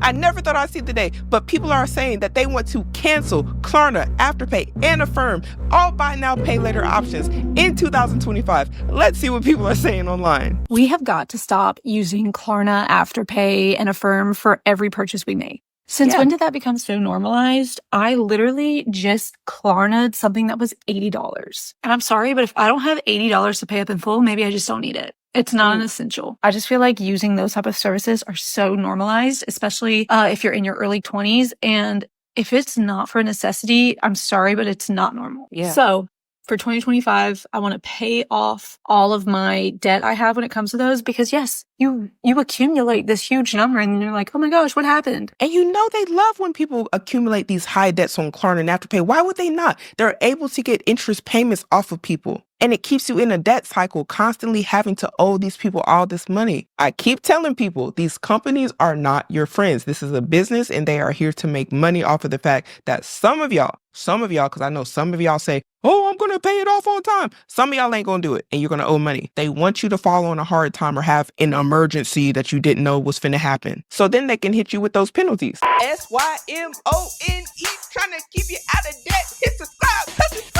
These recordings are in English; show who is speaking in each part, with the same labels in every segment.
Speaker 1: I never thought I'd see the day, but people are saying that they want to cancel Klarna, Afterpay, and Affirm, all buy now, pay later options in 2025. Let's see what people are saying online.
Speaker 2: We have got to stop using Klarna, Afterpay, and Affirm for every purchase we make. Since when did that become so normalized? I literally just Klarna'd something that was $80. And I'm sorry, but if I don't have $80 to pay up in full, maybe I just don't need it. It's not an essential. I just feel like using those type of services are so normalized, especially if you're in your early 20s. And if it's not for a necessity, I'm sorry, but it's not normal.
Speaker 1: Yeah.
Speaker 2: So for 2025, I want to pay off all of my debt I have when it comes to those because yes, you accumulate this huge number and you're like, oh my gosh, what happened?
Speaker 1: And you know they love when people accumulate these high debts on Klarna and Afterpay. Why would they not? They're able to get interest payments off of people. And it keeps you in a debt cycle, constantly having to owe these people all this money. I keep telling people these companies are not your friends. This is a business and they are here to make money off of the fact that some of y'all, because I know some of y'all say, oh, I'm going to pay it off on time. Some of y'all ain't going to do it and you're going to owe money. They want you to fall on a hard time or have an emergency that you didn't know was finna happen. So then they can hit you with those penalties. SYMONE, trying to keep you out of debt. Hit subscribe, touch it free.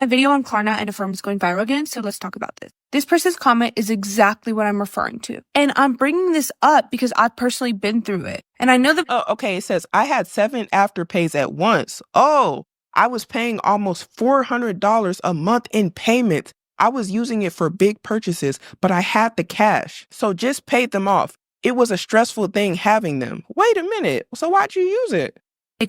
Speaker 3: A video on Klarna and Affirm is going viral again, so let's talk about this. This person's comment is exactly what I'm referring to. And I'm bringing this up because I've personally been through it. And I know that...
Speaker 1: Oh, okay, it says, I had 7 Afterpays at once. Oh, I was paying almost $400 a month in payments. I was using it for big purchases, but I had the cash. So just paid them off. It was a stressful thing having them. Wait a minute. So why'd you use it?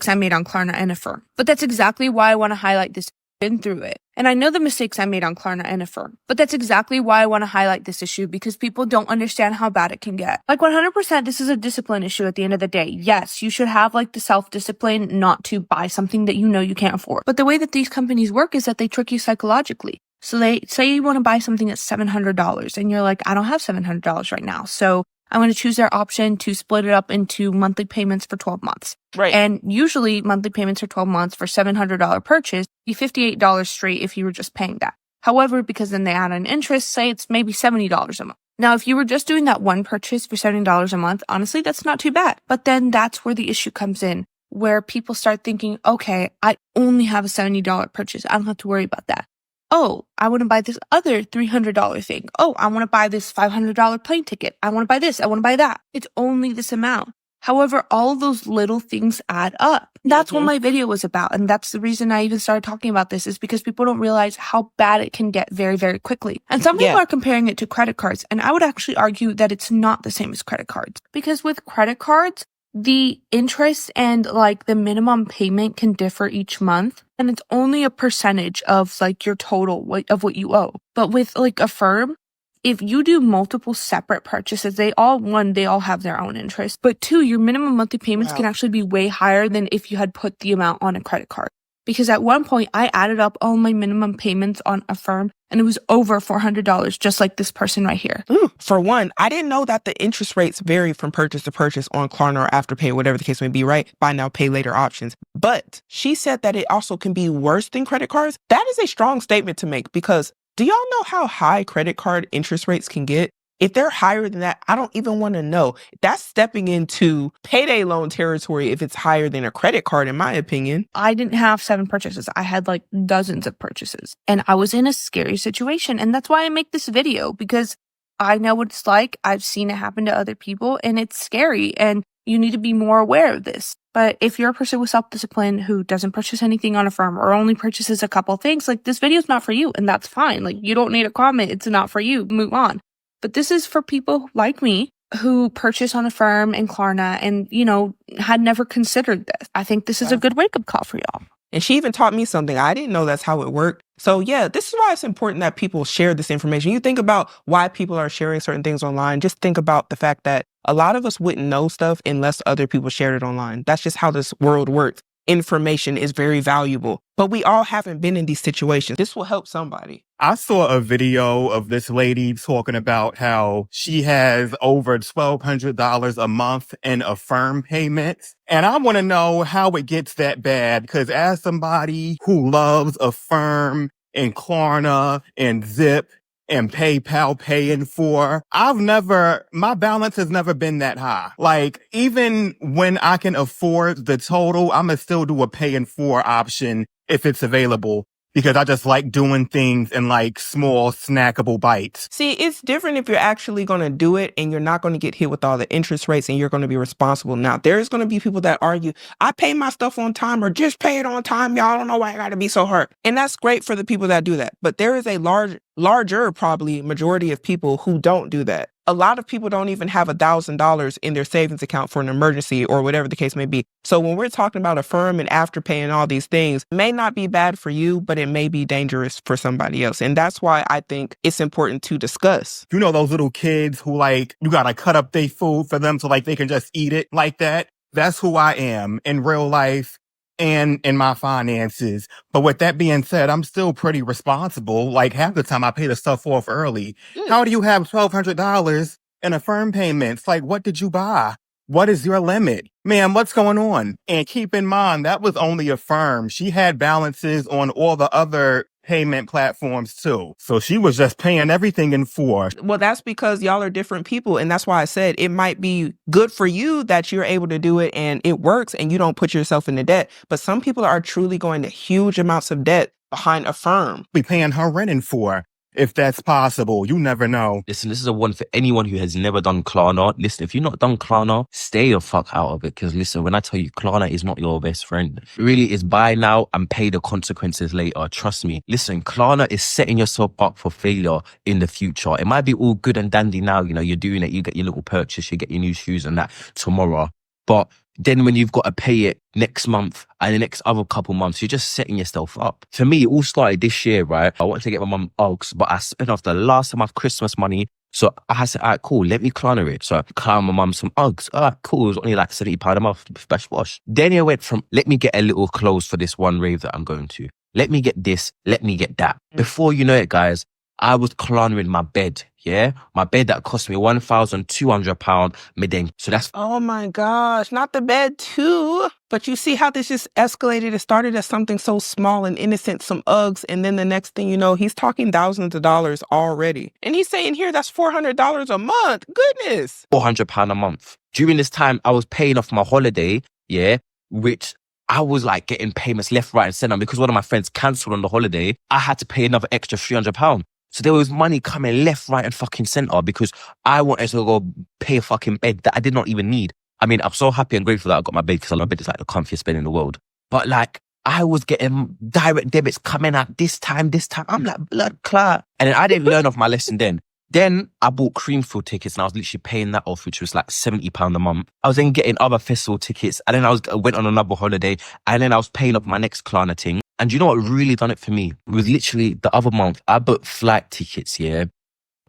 Speaker 3: I made on Klarna and Affirm. But that's exactly why I want to highlight this. Been through it. And I know the mistakes I made on Klarna and Affirm, but that's exactly why I want to highlight this issue because people don't understand how bad it can get. Like 100%, this is a discipline issue at the end of the day. Yes, you should have like the self-discipline not to buy something that you know you can't afford. But the way that these companies work is that they trick you psychologically. So they say you want to buy something at $700 and you're like, I don't have $700 right now. So I'm going to choose their option to split it up into monthly payments for 12 months.
Speaker 1: Right.
Speaker 3: And usually monthly payments for 12 months for $700 purchase be $58 straight if you were just paying that. However, because then they add an interest, say it's maybe $70 a month. Now, if you were just doing that one purchase for $70 a month, honestly, that's not too bad. But then that's where the issue comes in, where people start thinking, okay, I only have a $70 purchase. I don't have to worry about that. Oh, I want to buy this other $300 thing. Oh, I want to buy this $500 plane ticket. I want to buy this. I want to buy that. It's only this amount. However, all of those little things add up. That's what my video was about. And that's the reason I even started talking about this is because people don't realize how bad it can get very, very quickly. And some people are comparing it to credit cards. And I would actually argue that it's not the same as credit cards because with credit cards, the interest and like the minimum payment can differ each month. And it's only a percentage of like your total of what you owe. But with like Affirm, if you do multiple separate purchases, they all have their own interest. But 2, your minimum monthly payments can actually be way higher than if you had put the amount on a credit card. Because at one point, I added up all my minimum payments on Affirm, and it was over $400, just like this person right here.
Speaker 1: For one, I didn't know that the interest rates vary from purchase to purchase on Klarna or Afterpay, whatever the case may be, right? Buy now, pay later options. But she said that it also can be worse than credit cards. That is a strong statement to make because do y'all know how high credit card interest rates can get? If they're higher than that, I don't even want to know. That's stepping into payday loan territory if it's higher than a credit card, in my opinion.
Speaker 3: I didn't have 7 purchases. I had like dozens of purchases. And I was in a scary situation. And that's why I make this video, because I know what it's like. I've seen it happen to other people, and it's scary. And you need to be more aware of this. But if you're a person with self-discipline who doesn't purchase anything on Affirm or only purchases a couple things, like this video is not for you, and that's fine. Like you don't need a comment. It's not for you. Move on. But this is for people like me who purchase on Affirm and Klarna and, you know, had never considered this. I think this is a good wake-up call for y'all.
Speaker 1: And she even taught me something. I didn't know that's how it worked. So yeah, this is why it's important that people share this information. You think about why people are sharing certain things online. Just think about the fact that a lot of us wouldn't know stuff unless other people shared it online. That's just how this world works. Information is very valuable, but we all haven't been in these situations. This will help somebody.
Speaker 4: I saw a video of this lady talking about how she has over $1,200 a month in Affirm payments. And I want to know how it gets that bad, because as somebody who loves Affirm and Klarna and Zip and PayPal paying for. My balance has never been that high. Like, even when I can afford the total, I'm gonna still do a paying for option if it's available, because I just like doing things in like small snackable bites.
Speaker 1: See, it's different if you're actually going to do it and you're not going to get hit with all the interest rates and you're going to be responsible. Now, there's going to be people that argue, I pay my stuff on time or just pay it on time. Y'all don't know why I got to be so hard. And that's great for the people that do that. But there is a larger probably majority of people who don't do that. A lot of people don't even have $1,000 in their savings account for an emergency or whatever the case may be. So when we're talking about Affirm and Afterpay and all these things, it may not be bad for you, but it may be dangerous for somebody else. And that's why I think it's important to discuss.
Speaker 4: You know those little kids who like, you gotta cut up their food for them so like they can just eat it like that? That's who I am in real life and in my finances. But with that being said, I'm still pretty responsible. Like, half the time I pay the stuff off early. How do you have $1,200 in Affirm payments? Like, what did you buy? What is your limit? Ma'am, what's going on? And keep in mind, that was only Affirm. She had balances on all the other payment platforms too. So she was just paying everything in full.
Speaker 1: Well, that's because y'all are different people. And that's why I said it might be good for you that you're able to do it and it works and you don't put yourself into debt. But some people are truly going to huge amounts of debt behind Affirm.
Speaker 4: Be paying her rent in for, if that's possible. You never know.
Speaker 5: Listen, this is a one for anyone who has never done Klarna. Listen, if you've not done Klarna, stay the fuck out of it. Because listen, when I tell you Klarna is not your best friend, it really is buy now and pay the consequences later. Trust me. Listen, Klarna is setting yourself up for failure in the future. It might be all good and dandy now. You know, you're doing it. You get your little purchase, you get your new shoes and that tomorrow. But then when you've got to pay it next month and the next other couple months, you're just setting yourself up. For me, it all started this year, right? I wanted to get my mum Uggs, but I spent off the last of my Christmas money. So I said, all right, cool, let me Klarna it. So I Klarna my mum some Uggs. All right, cool. It was only like £70 a month, bash wash. Then it went from, let me get a little clothes for this one rave that I'm going to. Let me get this, let me get that. Before you know it, guys, I was Klarnaing my bed. Yeah, my bed that cost me £1,200 midday. So that's...
Speaker 1: Oh my gosh, not the bed too. But you see how this just escalated. It started as something so small and innocent, some Uggs. And then the next thing you know, he's talking thousands of dollars already. And he's saying here, that's $400 a month. Goodness.
Speaker 5: £400 a month. During this time, I was paying off my holiday, yeah, which I was like getting payments left, right and center. Because one of my friends cancelled on the holiday, I had to pay another extra £300. So there was money coming left, right and fucking center because I wanted to go pay a fucking bed that I did not even need. I mean, I'm so happy and grateful that I got my bed because my bed is like the comfiest bed in the world. But like, I was getting direct debits coming out this time. I'm like, blood clot. And then I didn't learn off my lesson then. Then I bought Creamfield tickets and I was literally paying that off, which was like £70 a month. I was then getting other festival tickets and then I went on another holiday and then I was paying off my next Klarna thing. And you know what really done it for me? It was literally the other month, I booked flight tickets, yeah,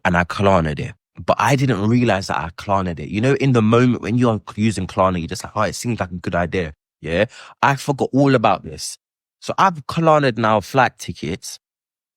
Speaker 5: and I Klarna'd it. But I didn't realize that I Klarna'd it. You know, in the moment when you're using Klarna, you're just like, oh, it seems like a good idea, yeah? I forgot all about this. So I've Klarna'd now flight tickets.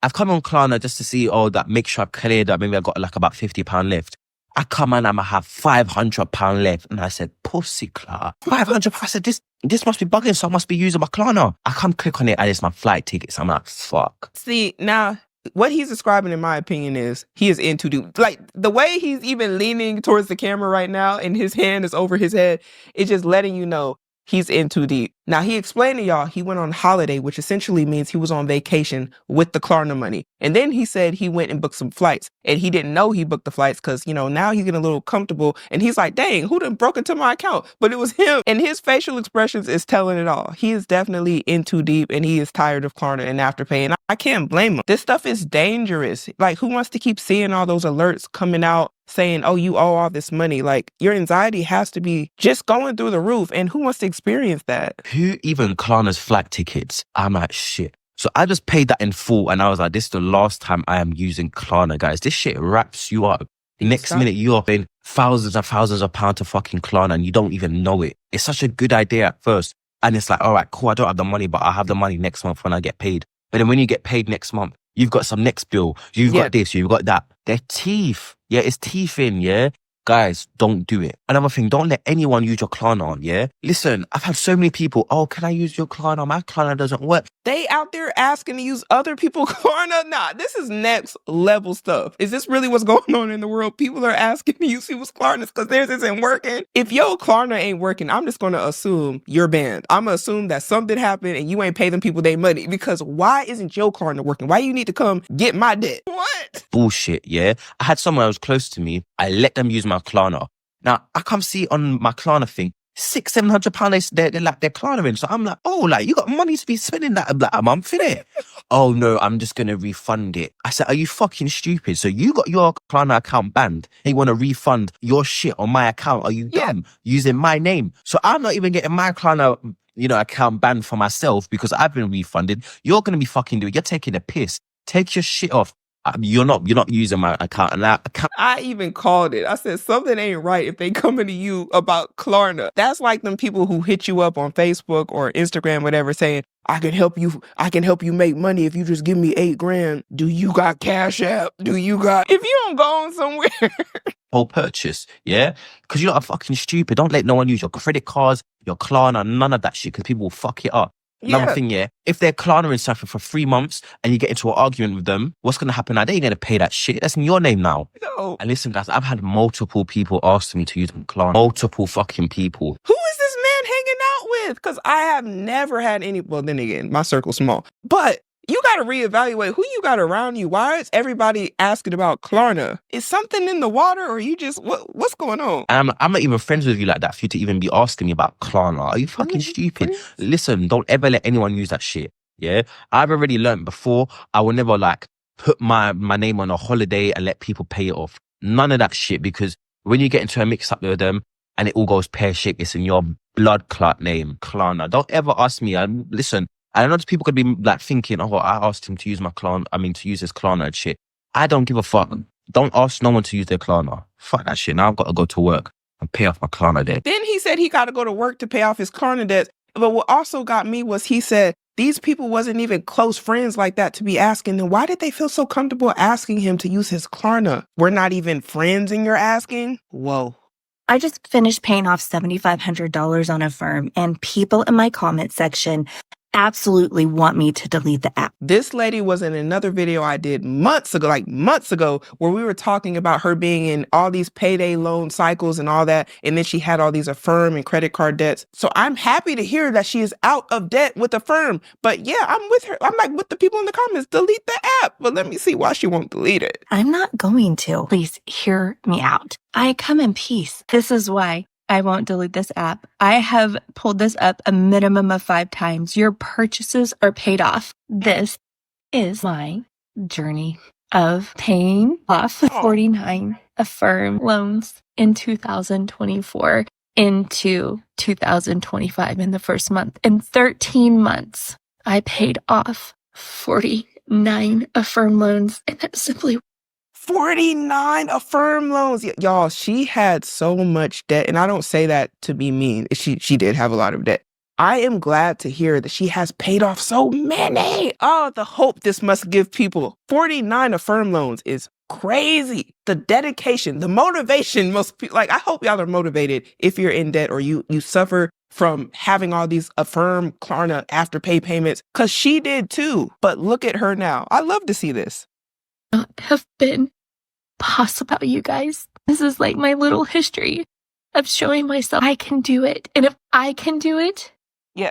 Speaker 5: I've come on Klarna just to see, that make sure I've cleared up. Maybe I got like about £50 left. I come and I'm going to have £500 left. And I said, pussy Klarna. £500. I said, this must be bugging, so I must be using my Klarna. I come click on it and it's my flight tickets. I'm like, fuck.
Speaker 1: See, now, what he's describing, in my opinion, is he is in too deep. Like, the way he's even leaning towards the camera right now and his hand is over his head, it's just letting you know he's in too deep. Now, he explained to y'all he went on holiday, which essentially means he was on vacation with the Klarna money. And then he said he went and booked some flights. And he didn't know he booked the flights because, now he's getting a little comfortable. And he's like, dang, who done broke into my account? But it was him. And his facial expressions is telling it all. He is definitely in too deep and he is tired of Klarna and Afterpay. And I can't blame him. This stuff is dangerous. Like, who wants to keep seeing all those alerts coming out saying, oh, you owe all this money? Like, your anxiety has to be just going through the roof. And who wants to experience that?
Speaker 5: Who even Klarna's flight tickets? I'm like, shit. So I just paid that in full and I was like, this is the last time I am using Klarna, guys. This shit wraps you up. Next minute, you're paying thousands and thousands of pounds to fucking Klarna and you don't even know it. It's such a good idea at first. And it's like, all right, cool, I don't have the money, but I'll have the money next month when I get paid. But then when you get paid next month, you've got some next bill. You've got this, you've got that. They're teeth. Yeah, it's teeth in, yeah? Guys, don't do it. Another thing, don't let anyone use your Klarna, yeah? Listen, I've had so many people, oh, can I use your Klarna? My Klarna doesn't work.
Speaker 1: They out there asking to use other people's Klarna? Nah, this is next level stuff. Is this really what's going on in the world? People are asking to use people's Klarnas because theirs isn't working. If your Klarna ain't working, I'm just going to assume you're banned. I'm going to assume that something happened and you ain't pay them people their money, because why isn't your Klarna working? Why you need to come get my debt? What?
Speaker 5: Bullshit, yeah? I had someone who was close to me. I let them use my Klarna. Now, I come see on my Klarna thing, £600-700 they're like they're Klarna in. So I'm like, oh, like you got money to be spending that like a month, innit? Oh no, I'm just gonna refund it. I said, are you fucking stupid? So you got your Klarna account banned and you want to refund your shit on my account? Are you dumb? Using my name. So I'm not even getting my Klarna, account banned for myself because I've been refunded. You're gonna be fucking doing. You're taking a piss. Take your shit off. You're not using my account. And
Speaker 1: I even called it. I said, something ain't right if they coming to you about Klarna. That's like them people who hit you up on Facebook or Instagram, whatever, saying, I can help you make money if you just give me $8,000. Do you got Cash App? If you don't go on somewhere.
Speaker 5: whole purchase, yeah? Because you're not fucking stupid. Don't let no one use your credit cards, your Klarna, none of that shit, because people will fuck it up. Another thing, yeah, if they're Klarnaing something for 3 months and you get into an argument with them, what's going to happen now? They ain't going to pay that shit. That's in your name now.
Speaker 1: No.
Speaker 5: And listen, guys, I've had multiple people ask me to use Klarna. Multiple fucking people.
Speaker 1: Who is this man hanging out with? Because I have never had any, well, then again, my circle's small. But you got to reevaluate who you got around you. Why is everybody asking about Klarna? Is something in the water, or you just, what's going on?
Speaker 5: I'm not even friends with you like that for you to even be asking me about Klarna. Are you fucking stupid? Listen, don't ever let anyone use that shit. Yeah? I've already learned before, I will never put my name on a holiday and let people pay it off. None of that shit, because when you get into a mix up with them and it all goes pear-shaped, it's in your blood clot name, Klarna. Don't ever ask me. Listen, I know people could be thinking, oh, I asked him to use to use his Klarna and shit. I don't give a fuck. Don't ask no one to use their Klarna. Fuck that shit. Now I've got to go to work and pay off my Klarna debt.
Speaker 1: Then he said he got to go to work to pay off his Klarna debts. But what also got me was he said these people wasn't even close friends like that to be asking them. Why did they feel so comfortable asking him to use his Klarna? We're not even friends and you're asking? Whoa.
Speaker 6: I just finished paying off $7,500 on Affirm, and people in my comment section absolutely want me to delete the app.
Speaker 1: This lady was in another video I did months ago, where we were talking about her being in all these payday loan cycles and all that. And then she had all these Affirm and credit card debts. So I'm happy to hear that she is out of debt with Affirm. But yeah, I'm with her. I'm like with the people in the comments, delete the app. But let me see why she won't delete it.
Speaker 6: I'm not going to. Please hear me out. I come in peace. This is why I won't delete this app. I have pulled this up a minimum of 5 times. Your purchases are paid off. This is my journey of paying off 49 Affirm loans in 2024 into 2025 in the first month. In 13 months, I paid off 49 Affirm loans, and that's simply
Speaker 1: 49 Affirm loans. Y'all, she had so much debt, and I don't say that to be mean. She did have a lot of debt. I am glad to hear that she has paid off so many. Oh, the hope this must give people. 49 Affirm loans is crazy. The dedication, the motivation must be, I hope y'all are motivated if you're in debt or you suffer from having all these Affirm, Klarna, Afterpay payments, because she did too. But look at her now. I love to see this.
Speaker 2: Not have been possible, you guys. This is like my little history of showing myself I can do it. And if I can do it,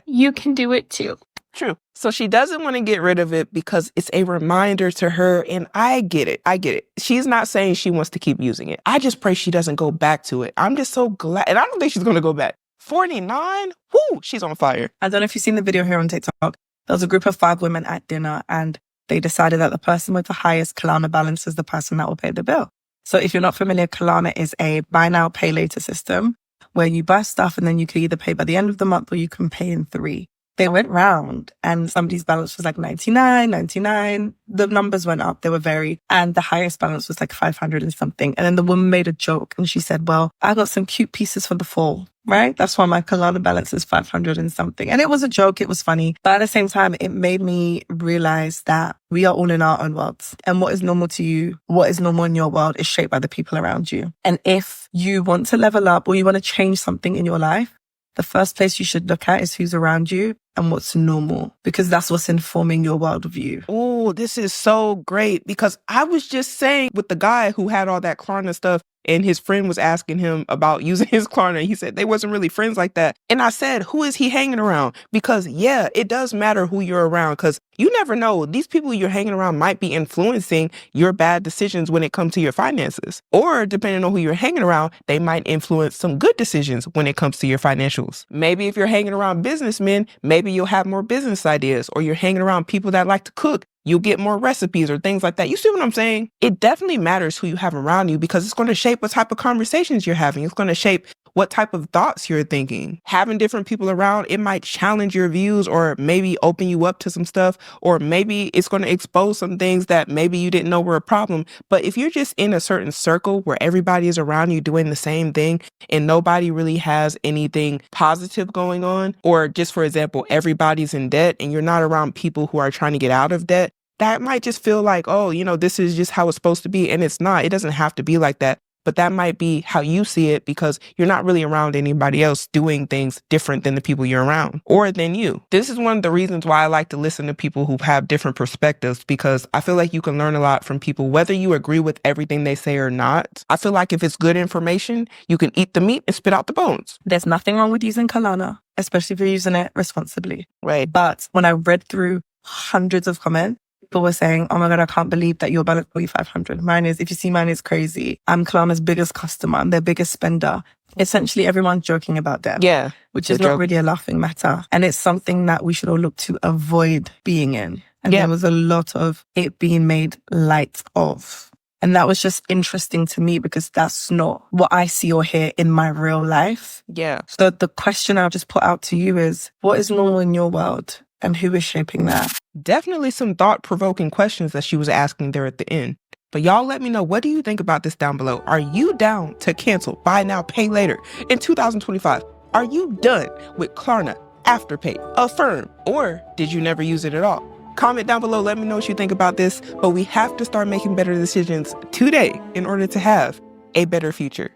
Speaker 2: you can do it too.
Speaker 1: True. So she doesn't want to get rid of it because it's a reminder to her. And I get it. She's not saying she wants to keep using it. I just pray she doesn't go back to it. I'm just so glad. And I don't think she's going to go back. 49? Woo, she's on fire.
Speaker 7: I don't know if you've seen the video here on TikTok. There was a group of 5 women at dinner, and they decided that the person with the highest Klarna balance is the person that will pay the bill. So if you're not familiar, Klarna is a buy now, pay later system where you buy stuff and then you can either pay by the end of the month or you can pay in 3. they went round and somebody's balance was like 99, 99. The numbers went up. They were very, and the highest balance was like 500 and something. And then the woman made a joke and she said, well, I got some cute pieces for the fall, right? That's why my Klarna balance is 500 and something. And it was a joke. It was funny. But at the same time, it made me realize that we are all in our own worlds. And what is normal to you, what is normal in your world is shaped by the people around you. And if you want to level up or you want to change something in your life, the first place you should look at is who's around you and what's normal, because that's what's informing your worldview.
Speaker 1: Oh, this is so great, because I was just saying with the guy who had all that Klarna stuff and his friend was asking him about using his Klarna. He said they wasn't really friends like that. And I said, who is he hanging around? Because yeah, it does matter who you're around, because you never know. These people you're hanging around might be influencing your bad decisions when it comes to your finances. Or depending on who you're hanging around, they might influence some good decisions when it comes to your financials. Maybe if you're hanging around businessmen, maybe you'll have more business ideas. Or you're hanging around people that like to cook, you'll get more recipes or things like that. You see what I'm saying? It definitely matters who you have around you, because it's going to shape what type of conversations you're having. It's going to shape what type of thoughts you're thinking. Having different people around, it might challenge your views or maybe open you up to some stuff, or maybe it's going to expose some things that maybe you didn't know were a problem. But if you're just in a certain circle where everybody is around you doing the same thing and nobody really has anything positive going on, or just for example, everybody's in debt and you're not around people who are trying to get out of debt, that might just feel like, oh, this is just how it's supposed to be. And it's not. It doesn't have to be like that. But that might be how you see it, because you're not really around anybody else doing things different than the people you're around or than you. This is one of the reasons why I like to listen to people who have different perspectives, because I feel like you can learn a lot from people, whether you agree with everything they say or not. I feel like if it's good information, you can eat the meat and spit out the bones.
Speaker 7: There's nothing wrong with using Klarna, especially if you're using it responsibly.
Speaker 1: Right.
Speaker 7: But when I read through hundreds of comments, people were saying, oh my God, I can't believe that your balance will be 500. If you see mine is crazy. I'm Klarna's biggest customer. I'm their biggest spender. Essentially, everyone's joking about them.
Speaker 1: Yeah.
Speaker 7: Which is not really a laughing matter. And it's something that we should all look to avoid being in. And there was a lot of it being made light of. And that was just interesting to me, because that's not what I see or hear in my real life.
Speaker 1: Yeah.
Speaker 7: So the question I'll just put out to you is, what is normal in your world? And who is shaping that?
Speaker 1: Definitely some thought-provoking questions that she was asking there at the end. But y'all let me know, what do you think about this down below? Are you down to cancel buy now, pay later in 2025? Are you done with Klarna, Afterpay, Affirm, or did you never use it at all? Comment down below, let me know what you think about this. But we have to start making better decisions today in order to have a better future.